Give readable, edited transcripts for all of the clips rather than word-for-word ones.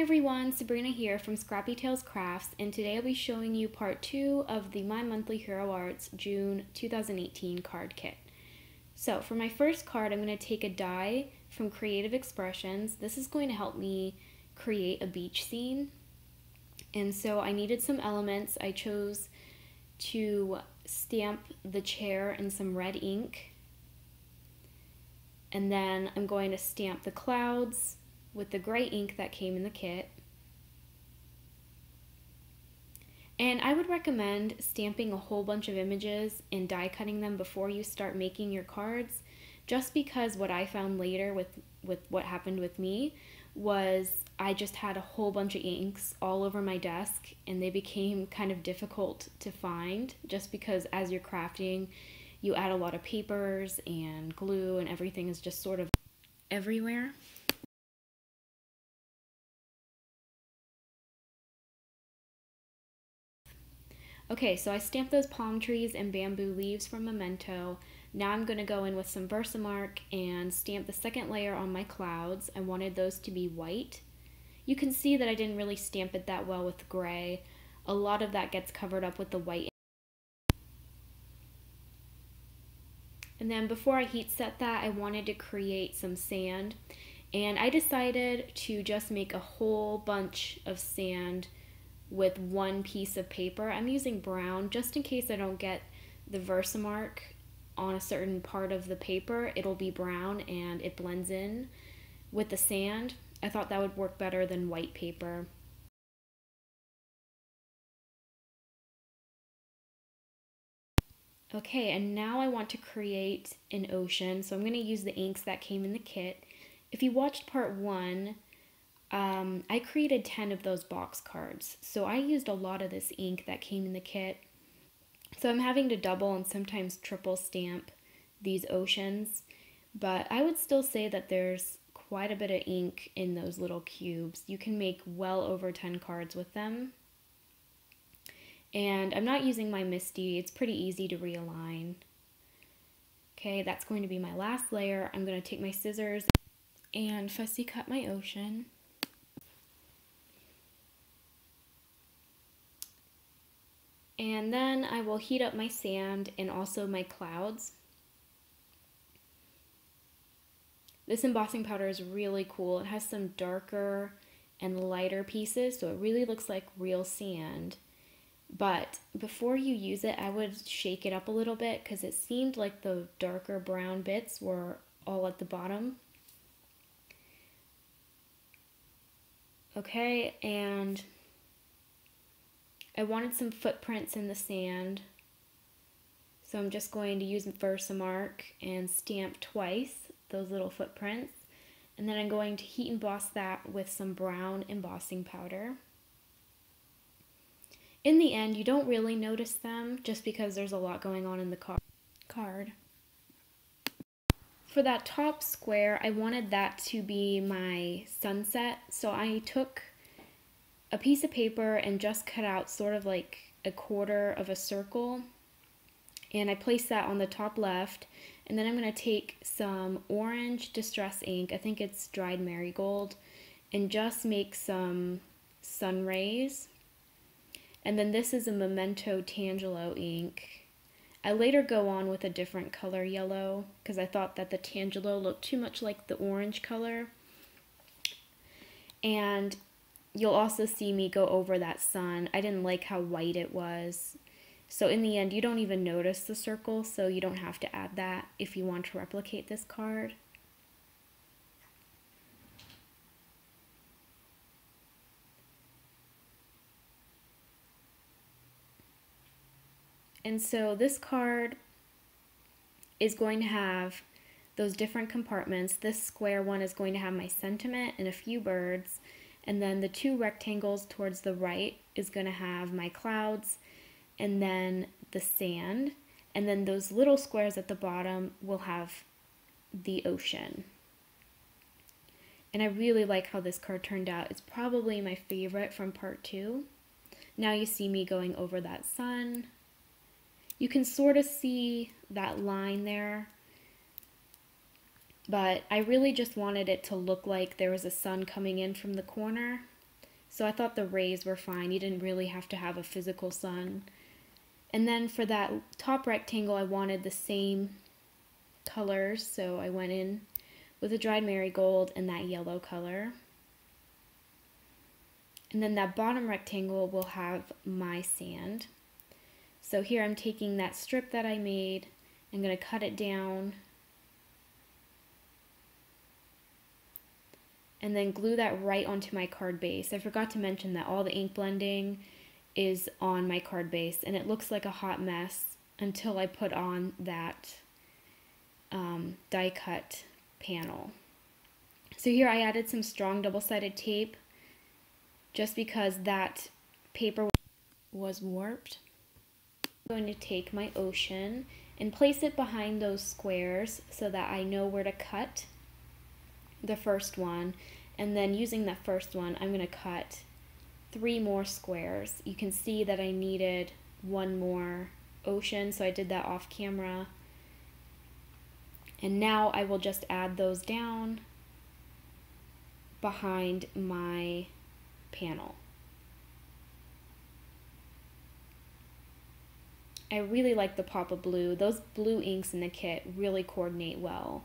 everyone, Sabrina here from Scrappy Tales Crafts, and today I'll be showing you part 2 of the My Monthly Hero Arts June 2018 card kit. So for my first card, I'm going to take a die from Creative Expressions. This is going to help me create a beach scene. And so I needed some elements. I chose to stamp the chair in some red ink. And then I'm going to stamp the clouds with the gray ink that came in the kit. And I would recommend stamping a whole bunch of images and die cutting them before you start making your cards, just because what I found later with what happened with me was I just had a whole bunch of inks all over my desk and they became kind of difficult to find, just because as you're crafting you add a lot of papers and glue and everything is just sort of everywhere. Okay, so I stamped those palm trees and bamboo leaves from Memento. Now I'm going to go in with some Versamark and stamp the second layer on my clouds. I wanted those to be white. You can see that I didn't really stamp it that well with gray. A lot of that gets covered up with the white. And then before I heat set that, I wanted to create some sand. And I decided to just make a whole bunch of sand with one piece of paper. I'm using brown just in case I don't get the Versamark on a certain part of the paper. It'll be brown and it blends in with the sand. I thought that would work better than white paper. Okay, and now I want to create an ocean, so I'm going to use the inks that came in the kit. If you watched part 1, I created 10 of those box cards, so I used a lot of this ink that came in the kit. So I'm having to double and sometimes triple stamp these oceans, but I would still say that there's quite a bit of ink in those little cubes. You can make well over 10 cards with them. And I'm not using my Misty, it's pretty easy to realign. Okay, that's going to be my last layer. I'm going to take my scissors and fussy cut my ocean. And then I will heat up my sand and also my clouds. This embossing powder is really cool. It has some darker and lighter pieces, so it really looks like real sand. But before you use it, I would shake it up a little bit because it seemed like the darker brown bits were all at the bottom. Okay, and I wanted some footprints in the sand, so I'm just going to use Versamark and stamp twice those little footprints, and then I'm going to heat emboss that with some brown embossing powder. In the end, you don't really notice them just because there's a lot going on in the card. For that top square, I wanted that to be my sunset, so I took a piece of paper and just cut out sort of like a quarter of a circle, and I placed that on the top left, and then I'm going to take some orange distress ink, I think it's dried marigold, and just make some sun rays. And then this is a Memento Tangelo ink. I later go on with a different color yellow because I thought that the Tangelo looked too much like the orange color. And you'll also see me go over that sun. I didn't like how white it was. So in the end, you don't even notice the circle, so you don't have to add that if you want to replicate this card. And so this card is going to have those different compartments. This square one is going to have my sentiment and a few birds. And then the two rectangles towards the right is going to have my clouds and then the sand. And then those little squares at the bottom will have the ocean. And I really like how this card turned out. It's probably my favorite from part 2. Now you see me going over that sun. You can sort of see that line there, but I really just wanted it to look like there was a sun coming in from the corner. So I thought the rays were fine. You didn't really have to have a physical sun. And then for that top rectangle, I wanted the same colors, so I went in with a dried marigold and that yellow color. And then that bottom rectangle will have my sand. So here I'm taking that strip that I made, I'm going to cut it down and then glue that right onto my card base. I forgot to mention that all the ink blending is on my card base, and it looks like a hot mess until I put on that die cut panel. So here I added some strong double-sided tape just because that paper was warped. I'm going to take my ocean and place it behind those squares so that I know where to cut the first one, and then using that first one I'm going to cut 3 more squares. You can see that I needed 1 more ocean, so I did that off camera. And now I will just add those down behind my panel. I really like the pop of blue. Those blue inks in the kit really coordinate well.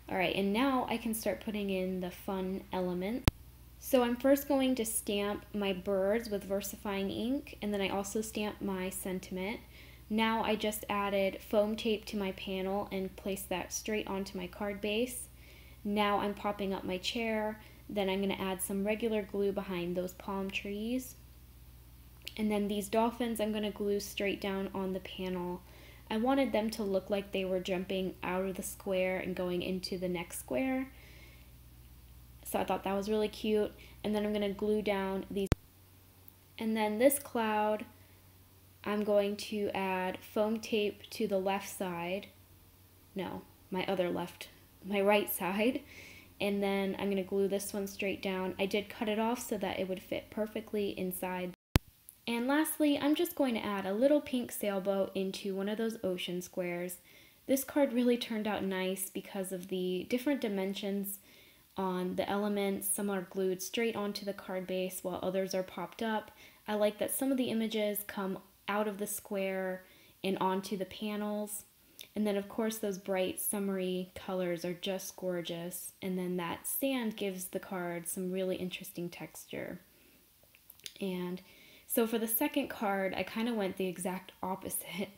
Alright, and now I can start putting in the fun elements. So I'm first going to stamp my birds with VersaFine ink, and then I also stamp my sentiment. Now I just added foam tape to my panel and placed that straight onto my card base. Now I'm popping up my chair, then I'm going to add some regular glue behind those palm trees. And then these dolphins I'm going to glue straight down on the panel. I wanted them to look like they were jumping out of the square and going into the next square. So I thought that was really cute. And then I'm going to glue down these. And then this cloud, I'm going to add foam tape to the left side. No, my right side. And then I'm going to glue this one straight down. I did cut it off so that it would fit perfectly inside. And lastly, I'm just going to add a little pink sailboat into one of those ocean squares. This card really turned out nice because of the different dimensions on the elements. Some are glued straight onto the card base while others are popped up. I like that some of the images come out of the square and onto the panels. And then of course those bright summery colors are just gorgeous. And then that sand gives the card some really interesting texture. And so for the second card, I kind of went the exact opposite.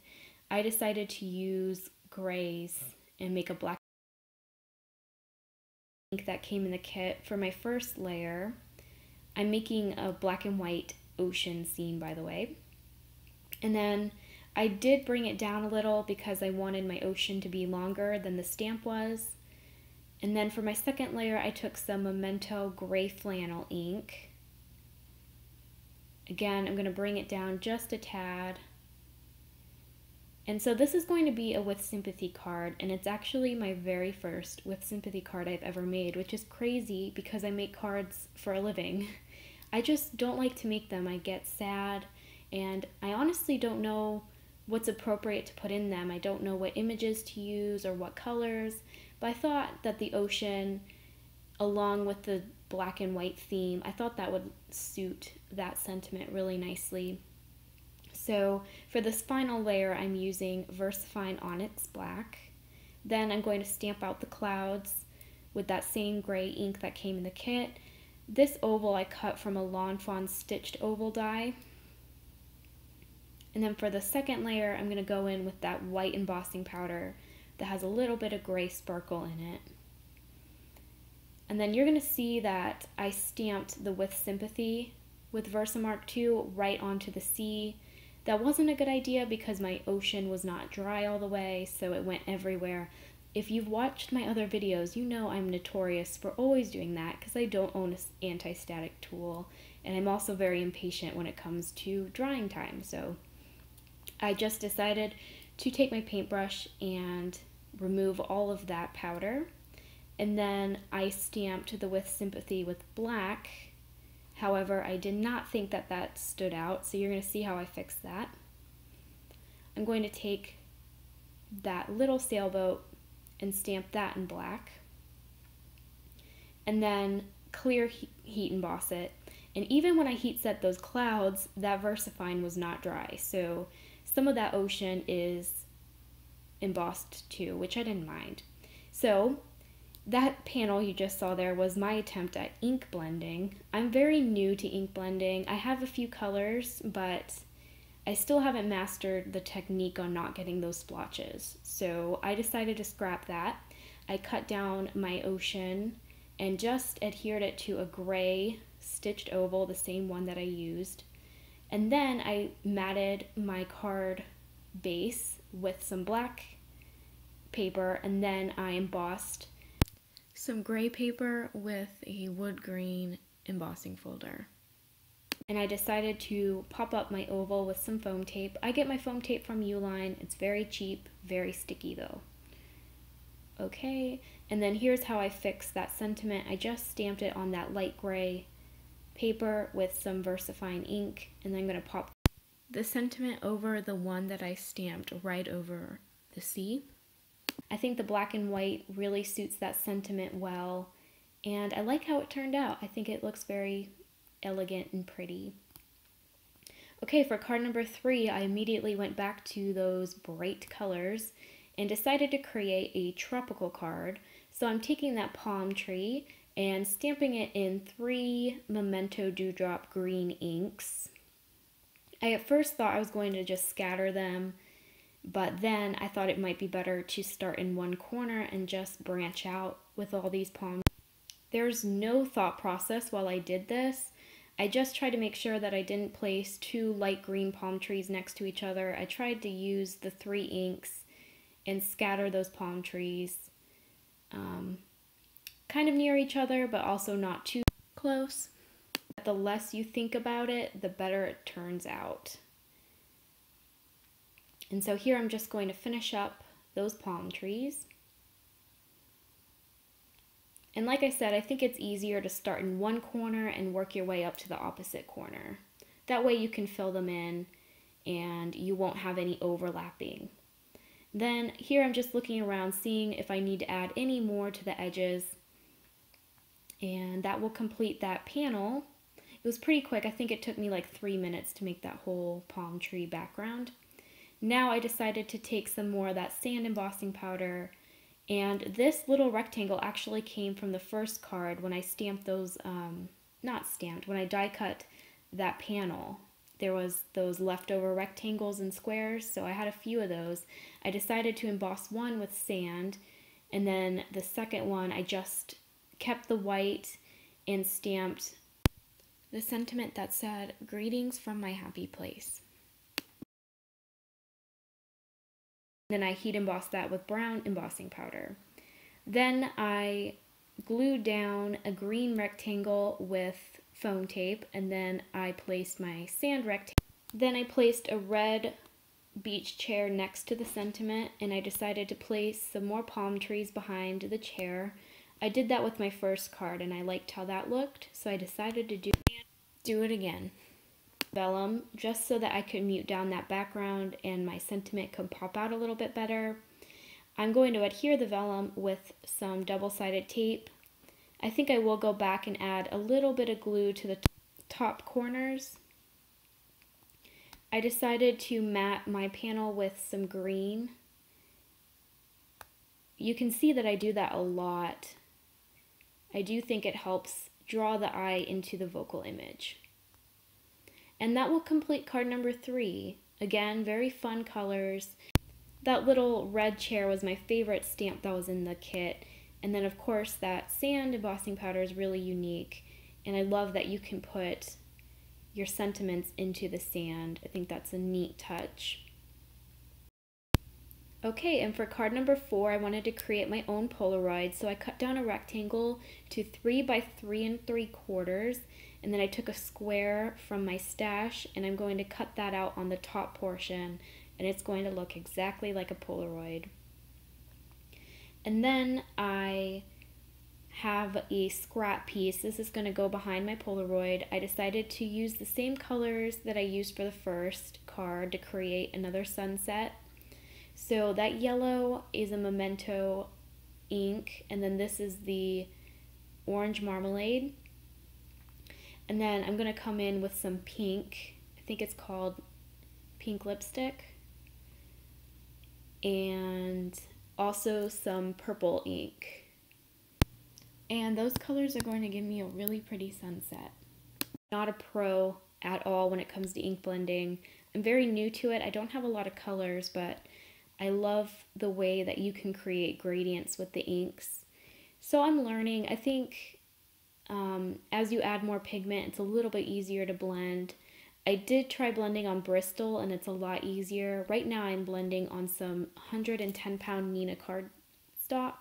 I decided to use grays and make a black ink that came in the kit. For my first layer, I'm making a black and white ocean scene, by the way. And then I did bring it down a little because I wanted my ocean to be longer than the stamp was. And then for my second layer, I took some Memento gray flannel ink. Again, I'm going to bring it down just a tad. And so this is going to be a With Sympathy card, and it's actually my very first With Sympathy card I've ever made, which is crazy because I make cards for a living. I just don't like to make them. I get sad, and I honestly don't know what's appropriate to put in them. I don't know what images to use or what colors, but I thought that the ocean, along with the black and white theme, I thought that would suit that sentiment really nicely. So for this final layer, I'm using VersaFine Onyx Black. Then I'm going to stamp out the clouds with that same gray ink that came in the kit. This oval I cut from a Lawn Fawn stitched oval die. And then for the second layer, I'm going to go in with that white embossing powder that has a little bit of gray sparkle in it. And then you're going to see that I stamped the With Sympathy with Versamark II right onto the sea. That wasn't a good idea because my ocean was not dry all the way, so it went everywhere. If you've watched my other videos, you know I'm notorious for always doing that because I don't own an anti-static tool, and I'm also very impatient when it comes to drying time. So I just decided to take my paintbrush and remove all of that powder. And then I stamped the With Sympathy with black. However, I did not think that that stood out, so you're going to see how I fixed that. I'm going to take that little sailboat and stamp that in black. And then clear heat emboss it. And even when I heat set those clouds, that VersaFine was not dry. So some of that ocean is embossed too, which I didn't mind. So that panel you just saw there was my attempt at ink blending. I'm very new to ink blending. I have a few colors, but I still haven't mastered the technique on not getting those splotches. So I decided to scrap that. I cut down my ocean and just adhered it to a gray stitched oval, the same one that I used. And then I matted my card base with some black paper, and then I embossed some gray paper with a wood green embossing folder. And I decided to pop up my oval with some foam tape. I get my foam tape from Uline. It's very cheap, very sticky though. Okay, and then here's how I fixed that sentiment. I just stamped it on that light gray paper with some VersaFine ink, and then I'm going to pop the sentiment over the one that I stamped right over the sea. I think the black and white really suits that sentiment well, and I like how it turned out. I think it looks very elegant and pretty. Okay, for card number 3, I immediately went back to those bright colors and decided to create a tropical card. So I'm taking that palm tree and stamping it in 3 Memento Dewdrop green inks. I at first thought I was going to just scatter them, but then I thought it might be better to start in one corner and just branch out with all these palms. There's no thought process while I did this. I just tried to make sure that I didn't place 2 light green palm trees next to each other. I tried to use the 3 inks and scatter those palm trees kind of near each other, but also not too close. The less you think about it, the better it turns out. And so here I'm just going to finish up those palm trees. And like I said, I think it's easier to start in one corner and work your way up to the opposite corner. That way you can fill them in and you won't have any overlapping. Then here I'm just looking around, seeing if I need to add any more to the edges. And that will complete that panel. It was pretty quick. I think it took me like 3 minutes to make that whole palm tree background. Now I decided to take some more of that sand embossing powder, and this little rectangle actually came from the first card when I stamped those, when I die cut that panel. There was those leftover rectangles and squares, so I had a few of those. I decided to emboss one with sand, and then the second one I just kept the white and stamped the sentiment that said, "Greetings from my happy place." Then I heat embossed that with brown embossing powder. Then I glued down a green rectangle with foam tape, and then I placed my sand rectangle. Then I placed a red beach chair next to the sentiment, and I decided to place some more palm trees behind the chair. I did that with my first card, and I liked how that looked, so I decided to do it again. Vellum, just so that I could mute down that background and my sentiment could pop out a little bit better. I'm going to adhere the vellum with some double-sided tape. I think I will go back and add a little bit of glue to the top corners. I decided to mat my panel with some green. You can see that I do that a lot. I do think it helps draw the eye into the vocal image. And that will complete card number 3. Again, very fun colors. That little red chair was my favorite stamp that was in the kit. And then of course that sand embossing powder is really unique. And I love that you can put your sentiments into the sand. I think that's a neat touch. Okay, and for card number 4, I wanted to create my own Polaroid. So I cut down a rectangle to 3 by 3 3/4. And then I took a square from my stash, and I'm going to cut that out on the top portion, and it's going to look exactly like a Polaroid. And then I have a scrap piece. This is going to go behind my Polaroid. I decided to use the same colors that I used for the first card to create another sunset. So that yellow is a Memento ink, and then this is the orange marmalade. And then I'm going to come in with some pink. I think it's called pink lipstick. And also some purple ink. And those colors are going to give me a really pretty sunset. Not a pro at all when it comes to ink blending. I'm very new to it. I don't have a lot of colors, but I love the way that you can create gradients with the inks. So I'm learning. I think as you add more pigment, it's a little bit easier to blend. I did try blending on Bristol and it's a lot easier. Right now I'm blending on some 110-pound Nina cardstock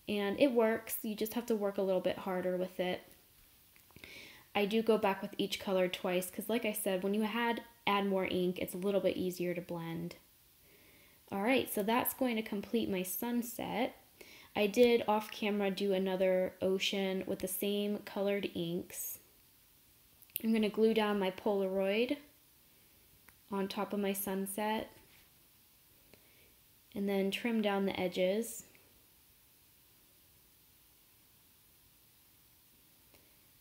and it works. You just have to work a little bit harder with it. I do go back with each color twice because like I said, when you add more ink, it's a little bit easier to blend. Alright, so that's going to complete my sunset. I did off camera do another ocean with the same colored inks. I'm going to glue down my Polaroid on top of my sunset and then trim down the edges.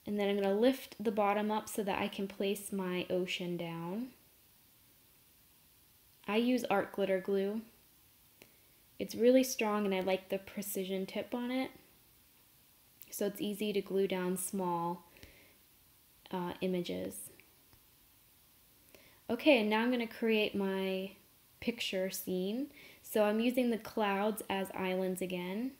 And then I'm going to lift the bottom up so that I can place my ocean down. I use art glitter glue. It's really strong and I like the precision tip on it. So it's easy to glue down small images. Okay, and now I'm going to create my picture scene. So I'm using the clouds as islands again.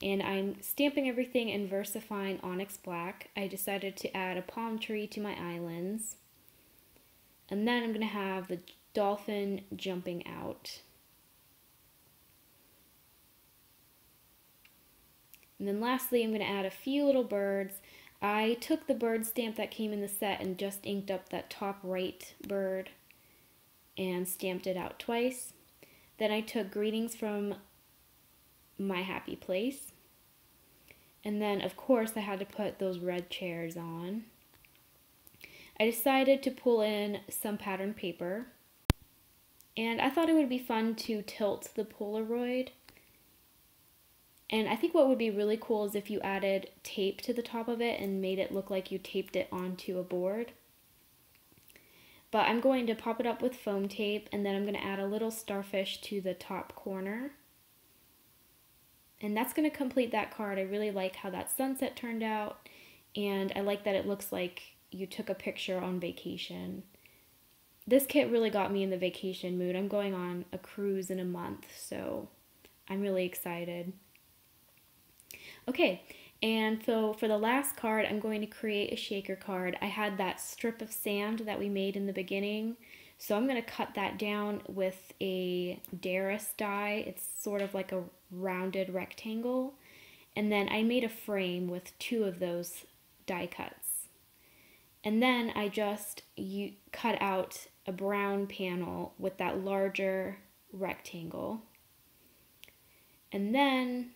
And I'm stamping everything in VersaFine Onyx Black. I decided to add a palm tree to my islands. And then I'm going to have the dolphin jumping out. And then lastly, I'm going to add a few little birds. I took the bird stamp that came in the set and just inked up that top right bird and stamped it out twice. Then I took greetings from my happy place. And then, of course, I had to put those red chairs on. I decided to pull in some pattern paper. And I thought it would be fun to tilt the Polaroid. And I think what would be really cool is if you added tape to the top of it and made it look like you taped it onto a board. But I'm going to pop it up with foam tape and then I'm going to add a little starfish to the top corner. And that's going to complete that card. I really like how that sunset turned out and I like that it looks like you took a picture on vacation. This kit really got me in the vacation mood. I'm going on a cruise in a month, so I'm really excited. Okay, and so for the last card, I'm going to create a shaker card. I had that strip of sand that we made in the beginning, so I'm going to cut that down with a Darris die. It's sort of like a rounded rectangle, and then I made a frame with 2 of those die cuts. And then I just cut out a brown panel with that larger rectangle. And then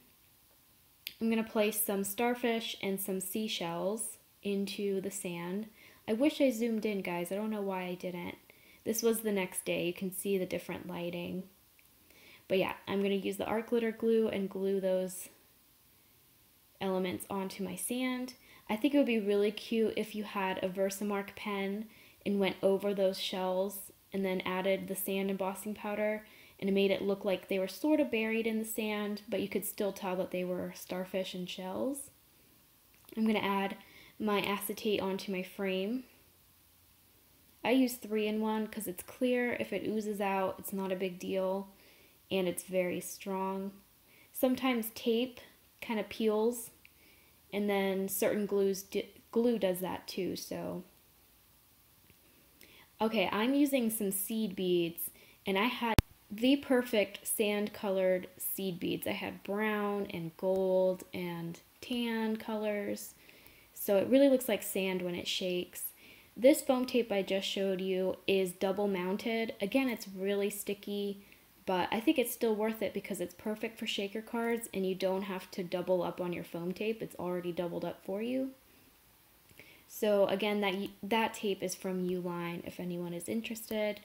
I'm going to place some starfish and some seashells into the sand. I wish I zoomed in, guys. I don't know why I didn't. This was the next day. You can see the different lighting. But yeah, I'm going to use the art glitter glue and glue those elements onto my sand. I think it would be really cute if you had a Versamark pen and went over those shells and then added the sand embossing powder and it made it look like they were sort of buried in the sand, but you could still tell that they were starfish and shells. I'm going to add my acetate onto my frame. I use 3-in-1 because it's clear. If it oozes out, it's not a big deal, and it's very strong. Sometimes tape kind of peels, and then certain glue does that too, so. Okay, I'm using some seed beads, and I had the perfect sand-colored seed beads. I had brown and gold and tan colors, so it really looks like sand when it shakes. This foam tape I just showed you is double mounted. Again, it's really sticky, but I think it's still worth it because it's perfect for shaker cards and you don't have to double up on your foam tape. It's already doubled up for you. So again, that tape is from Uline if anyone is interested.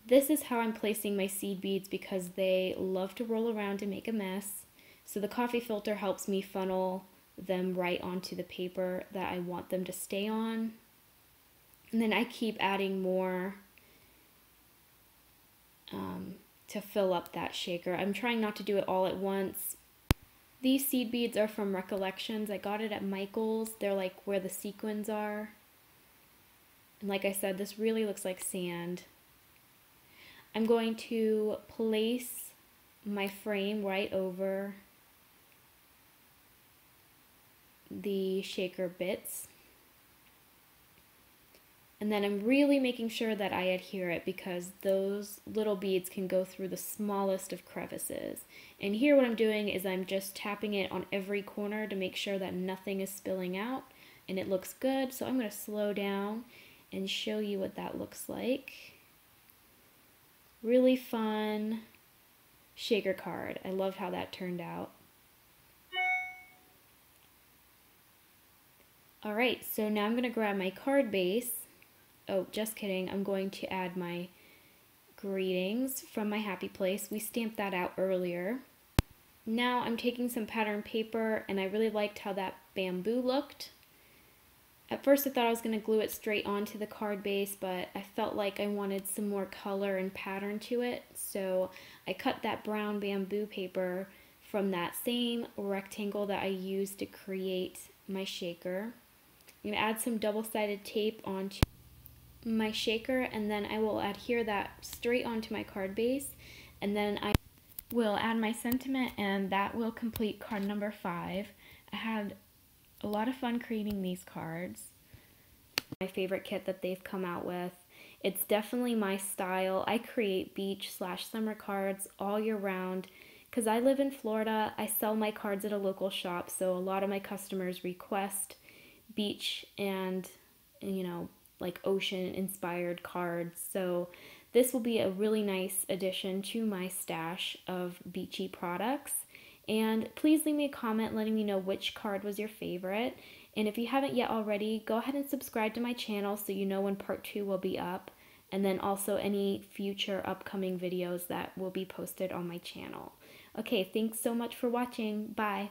This is how I'm placing my seed beads because they love to roll around and make a mess. So the coffee filter helps me funnel them right onto the paper that I want them to stay on. And then I keep adding more to fill up that shaker. I'm trying not to do it all at once. These seed beads are from Recollections. I got it at Michael's. They're like where the sequins are. And like I said, this really looks like sand. I'm going to place my frame right over the shaker bits. And then I'm really making sure that I adhere it because those little beads can go through the smallest of crevices. And here what I'm doing is I'm just tapping it on every corner to make sure that nothing is spilling out and it looks good. So I'm going to slow down and show you what that looks like. Really fun shaker card. I love how that turned out. Alright, so now I'm going to grab my card base. Oh, just kidding. I'm going to add my greetings from my happy place. We stamped that out earlier. Now I'm taking some pattern paper and I really liked how that bamboo looked. At first I thought I was going to glue it straight onto the card base, but I felt like I wanted some more color and pattern to it. So I cut that brown bamboo paper from that same rectangle that I used to create my shaker. I'm going to add some double-sided tape onto my shaker and then I will adhere that straight onto my card base, and then I will add my sentiment and that will complete card number 5. I had a lot of fun creating these cards. My favorite kit that they've come out with. It's definitely my style. I create beach/summer cards all year round because I live in Florida. I sell my cards at a local shop, so a lot of my customers request beach and, you know, like ocean inspired cards. So this will be a really nice addition to my stash of beachy products. And please leave me a comment letting me know which card was your favorite. And if you haven't yet already, go ahead and subscribe to my channel so you know when part 2 will be up. And then also any future upcoming videos that will be posted on my channel. Okay, thanks so much for watching. Bye.